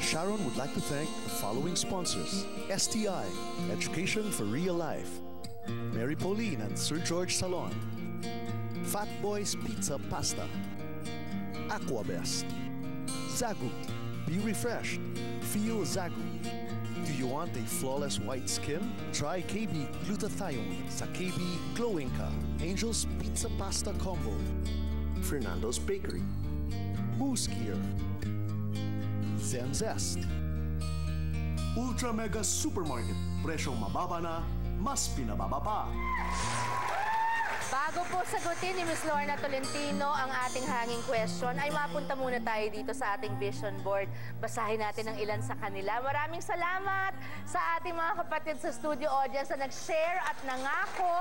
Sharon would like to thank the following sponsors: STI, Education for Real Life, Mary Pauline and Sir George Salon, Fat Boys Pizza Pasta, Aquabest, Zagu, be refreshed, feel Zagu. Do you want a flawless white skin? Try KB Glutathione sa KB Glowing Ka, Angel's Pizza Pasta Combo, Fernando's Bakery, Moose Gear, Zen Zest, Ultra Mega Supermarket, presyong mababa na, mas pinababa pa. Bago po sagutin ni Ms. Lorna Tolentino ang ating hanging question, ay mapunta muna tayo dito sa ating vision board. Basahin natin ang ilan sa kanila. Maraming salamat sa ating mga kapatid sa studio audience na nag-share at nangako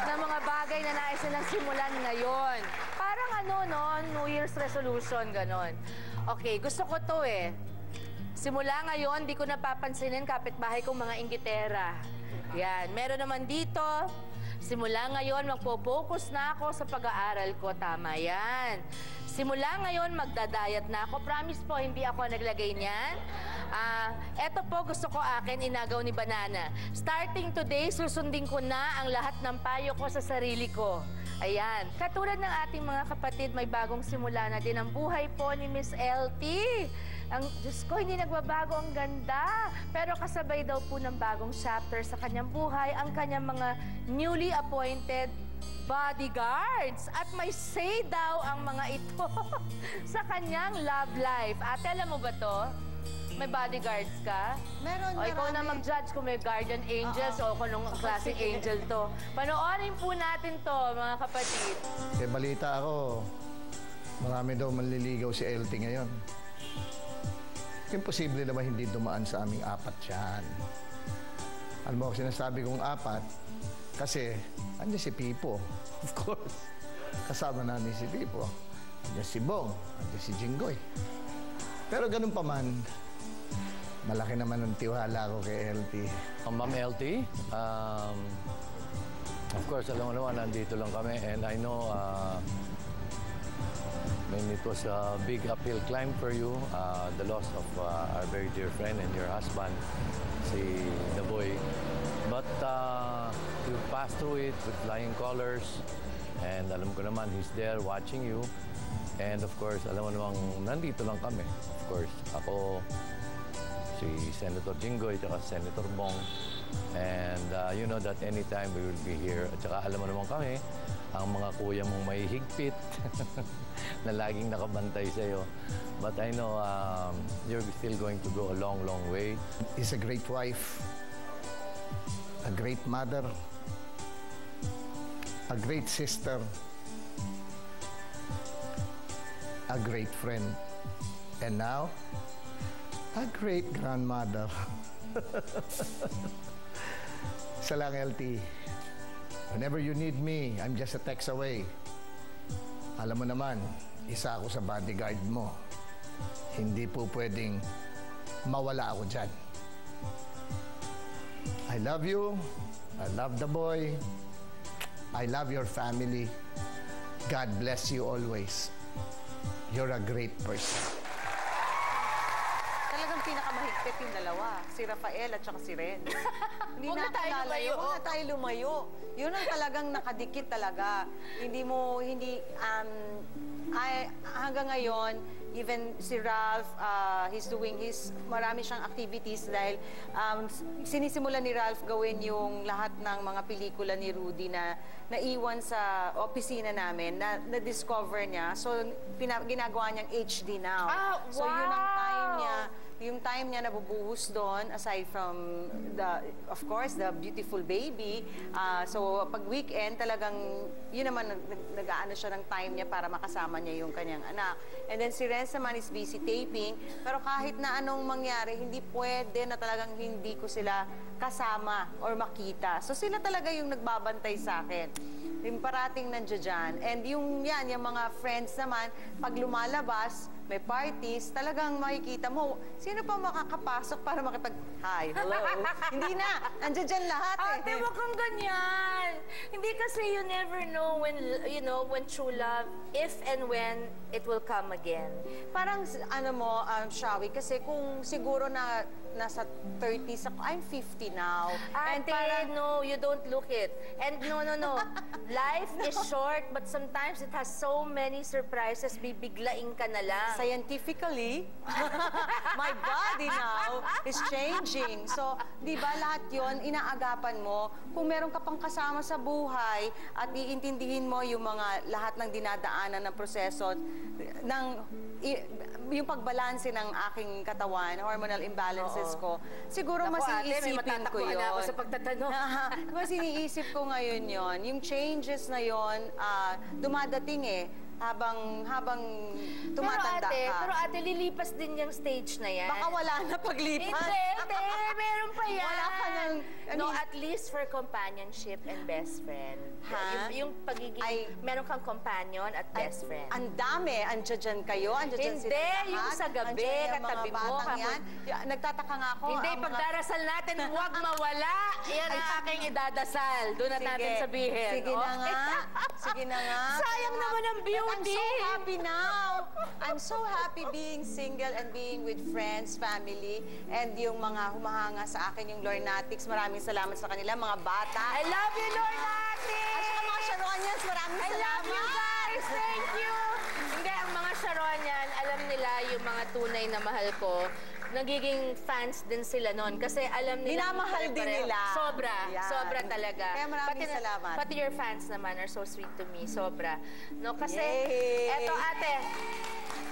ng mga bagay na nais nilang simulan ngayon. Parang ano, no? New Year's resolution, ganon. Okay, gusto ko to eh. Simula ngayon, di ko napapansinin kapitbahay kong mga inggitera. Yan, meron naman dito. Simula ngayon, magpo-focus na ako sa pag-aaral ko. Tama yan. Simula ngayon, magdadayat na ako. Promise po, hindi ako naglagay niyan. Eto po, gusto ko akin, inagaw ni Banana. Starting today, susundin ko na ang lahat ng payo ko sa sarili ko. Ayan. Katulad ng ating mga kapatid, may bagong simula na din ang buhay po ni Miss LT. Ang Diyos ko, hindi nagbabago, ang ganda. Pero kasabay daw po ng bagong chapter sa kanyang buhay, ang kanyang mga newly appointed bodyguards. At may say daw ang mga ito sa kanyang love life. Ate, alam mo ba to? May bodyguards ka? Meron, o ikaw na mag-judge kung may guardian angels o kung anong klaseng angel to. Panoorin po natin to, mga kapatid. Balita ako, marami daw manliligaw si LT ngayon. Imposible na ba hindi dumaan sa aming apat yan? Alam mo, sinasabi kong apat, kasi andyan si Pipo, of course. Kasama namin si Pipo. Andyan si Bong, andyan si Jinggoy. Pero ganun pa man, malaki naman ang tiwala ko kay LT. Ma'am LT, of course, alam mo naman, nandito lang kami. And I know, it was a big uphill climb for you, the loss of our very dear friend and your husband, si The Boy. But you passed through it with flying colors, and alam ko naman, he's there watching you. And of course, alam mo namang, nandito lang kami. Of course, ako, si Senator Jinggoy, at Senator Bong. And you know that anytime we will be here. At saka alam mo naman kami, ang mga kuya mong may higpit na laging nakabantay sa'yo. But I know you're still going to go a long, long way. Is a great wife, a great mother, a great sister, a great friend, and now, a great grandmother. Isa lang, LT. Whenever you need me, I'm just a text away. Alam mo naman, isa ako sa bodyguard mo. Hindi po pwedeng mawala ako dyan. I love you. I love the boy. I love your family. God bless you always. You're a great person. Talagang pinakamahigpit yung dalawa, si Rafael at saka si Ren. Hindi Huwag na tayo lumayo. Huwag na tayo lumayo. Yun ang talagang nakadikit talaga. Hanggang ngayon, even si Ralph, he's doing marami siyang activities dahil sinisimulan ni Ralph gawin yung lahat ng mga pelikula ni Rudy na naiwan sa opisina namin, na na-discover niya. So, ginagawa niyang HD now. Wow! So, yun ang time niya. Yung time niya nabubuhos doon, aside from, of course, the beautiful baby. So, pag weekend, talagang, yun naman, nag-aano siya ng time niya para makasama niya yung kanyang anak. And then, si Renz naman is busy taping. Pero kahit na anong mangyari, hindi pwede na talagang hindi ko sila kasama or makita. So, sila talaga yung nagbabantay sa akin. yung parating nandiyan dyan. And yung mga friends naman, pag lumalabas, may parties, talagang makikita mo, sino pa makakapasok para hi, hello. Hindi na, nandiyan dyan lahat Ate, wag kang ganyan. Hindi kasi you never know when, when true love, if and when it will come again. Parang, Shawi, kasi kung siguro na nasa 30s ako, I'm 50 now. Ate, no, you don't look it. And no. Life is short, but sometimes it has so many surprises, bibiglain ka na lang. Scientifically, my body now is changing. So, di ba lahat yon inaagapan mo. Kung meron ka pang kasama sa buhay at iintindihin mo yung mga lahat ng dinadaanan ng proseso yung pagbalanse ng aking katawan, hormonal imbalances ko, siguro mas iisipin ko yun. Ako sa pagtatanong. Mas iniisip ko ngayon yon. Yung changes na yon, dumadating habang tumatanda ka. Pero ate, lilipas din yung stage na yan. Baka wala na paglipas. Hindi, meron pa yan. Wala ka nang... at least for companionship and best friend. Ha? Yung pagiging, meron kang companion at best friend. Ang dami, andyan dyan kayo, andyan dyan sila lahat. Hindi, yung sa gabi, katabi mo. Nagtataka nga ako. Hindi, pagdarasal natin, huwag mawala. Yan ang aking idadasal. Doon na natin sabihin. Sige na nga. Sige na nga. Sayang naman ang beauty. I'm so happy now. I'm so happy being single and being with friends, family, and yung mga humahanga sa akin, yung Lornatics. Maraming salamat sa kanila, mga bata. I love you, Lornatics! At saka mga Sharonians, maraming salamat. I love you guys! Thank you! Hindi, ang mga Sharonian, alam nila yung mga tunay na mahal ko. Nagiging fans din sila noon kasi alam nila. Minamahal din nila. Sobra talaga. Kaya maraming salamat. Pati your fans naman are so sweet to me. Sobra. No, kasi, eto ate,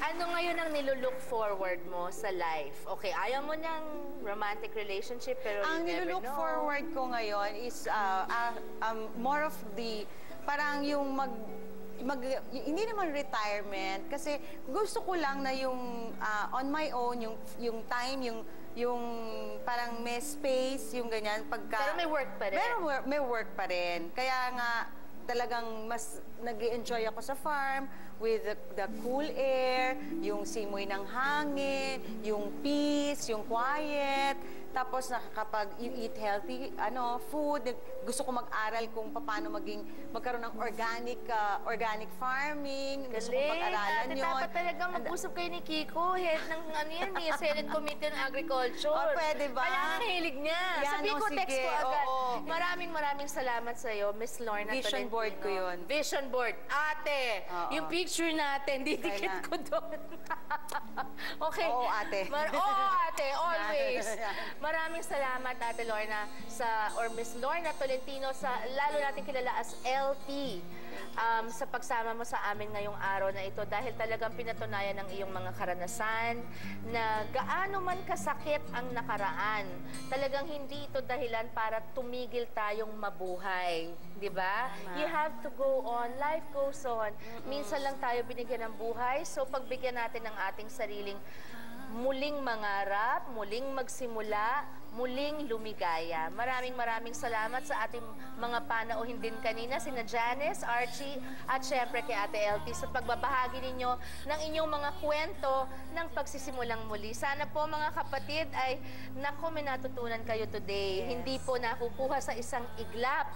ano ngayon ang nilulook forward mo sa life? Okay, ayaw mo ng romantic relationship, pero ang nilulook forward ko ngayon is more of the, parang yung hindi naman retirement kasi gusto ko lang na yung on my own yung time yung parang may space yung ganyan pagka pero may work pa rin. May work pa rin. Kaya nga talagang mas nag-enjoy ako sa farm with the cool air, yung simoy ng hangin, yung peace, yung quiet. Tapos you eat healthy food. Gusto ko mag-aral kung paano magkaroon ng organic farming. Gusto ko pag-aralan yun. Dapat talaga mag-usap kayo ni Kiko, head ng Senate Committee on Agriculture. Pwede ba? Kaya ang hilig niya. Sabi ko, text ko agad. Maraming salamat sa'yo, Miss Lorna Tolentino. Vision board ko yun. Vision board. Ate, yung picture natin, didikit ko doon. Okay. Oo, ate. Oo, ate, always. Maraming salamat, Ate Lorna, or Miss Lorna Tolentino, lalo natin kilala as LT, sa pagsama mo sa amin ngayong araw na ito dahil talagang pinatunayan ng iyong mga karanasan na gaano man kasakit ang nakaraan. Talagang hindi ito dahilan para tumigil tayong mabuhay. Diba? You have to go on. Life goes on. Minsan lang tayo binigyan ng buhay, so pagbigyan natin ng ating sariling muling mangarap, muling magsimula, muling lumigaya. Maraming salamat sa ating mga panauhin din kanina, sina Janice, Archie, at syempre kay Ate LT sa pagbabahagi ninyo ng inyong mga kwento ng pagsisimulang muli. Sana po mga kapatid ay may natutunan kayo today. Hindi po nakukuha sa isang iglap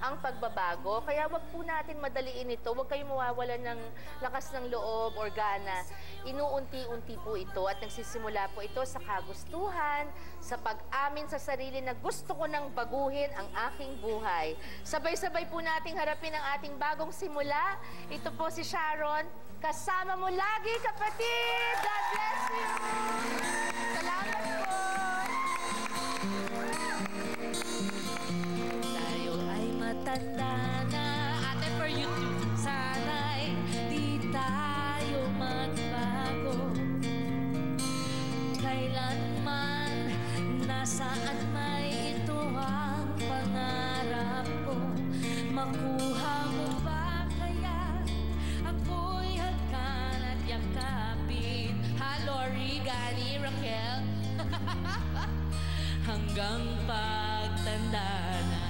ang pagbabago. Kaya wag po natin madaliin ito. Wag kayong mawawalan ng lakas ng loob or gana. Inuunti-unti po ito at nagsisimula po ito sa kagustuhan, sa pag-amin sa sarili na gusto ko nang baguhin ang aking buhay. Sabay-sabay po nating harapin ang ating bagong simula. Ito po si Sharon. Kasama mo lagi, kapatid! God bless you! Salamat po! Matanda na, ate, for you too. Sana'y di tayo magbago. Kailanman, nasaan may ito ang pangarap ko. Makuha mo ba kaya ako'y hagkan at yakapin? Lori, Gani, Raquel. Hanggang pagtanda na.